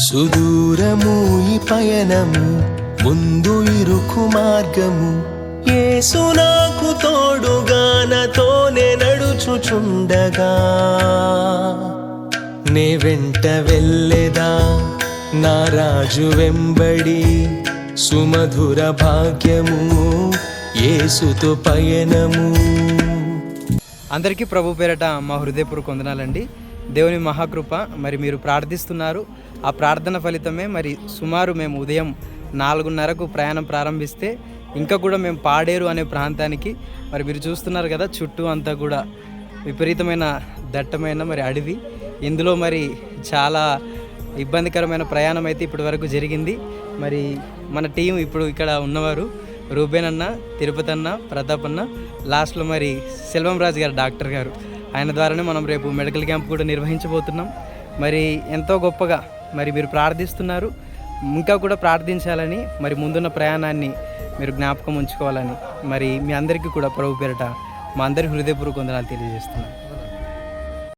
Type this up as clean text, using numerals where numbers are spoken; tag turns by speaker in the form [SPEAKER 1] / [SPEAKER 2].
[SPEAKER 1] సుదూరము ఈ పయనము, ముందు ఇరుకు మార్గము, యేసు నాకు తోడుగా నాతోనే నడుచుచుండగా. నే వెంట వెళ్ళెదా నా రాజు వెంబడి, సుమధుర భాగ్యము యేసుతో పయనము.
[SPEAKER 2] అందరికీ ప్రభు పేరట మా హృదయపూర్వక వందనాలండి. దేవుని మహాకృప, మరి మీరు ప్రార్థిస్తున్నారు. ఆ ప్రార్థన ఫలితమే మరి సుమారు మేము ఉదయం 4:30కు ప్రయాణం ప్రారంభిస్తే ఇంకా కూడా మేము పాడేరు అనే ప్రాంతానికి, మరి మీరు చూస్తున్నారు కదా చుట్టూ అంతా కూడా విపరీతమైన దట్టమైన మరి అడవి. ఇందులో మరి చాలా ఇబ్బందికరమైన ప్రయాణం అయితే ఇప్పటి వరకు జరిగింది. మరి మన టీం ఇప్పుడు ఇక్కడ ఉన్నవారు రూబేన్ అన్న, తిరుపతి అన్న, ప్రతాప్ అన్న, లాస్ట్లో మరి సెల్వం రాజు గారు డాక్టర్ గారు, ఆయన ద్వారానే మనం రేపు మెడికల్ క్యాంప్ కూడా నిర్వహించబోతున్నాం. మరి ఎంతో గొప్పగా మరి మీరు ప్రార్థిస్తున్నారు, ఇంకా కూడా ప్రార్థించాలని, మరి ముందున్న ప్రయాణాన్ని మీరు జ్ఞాపకం ఉంచుకోవాలని మరి మీ అందరికీ కూడా ప్రభు పేరట మా అందరి హృదయపూర్వక వందనాలు తెలియజేస్తున్నాను.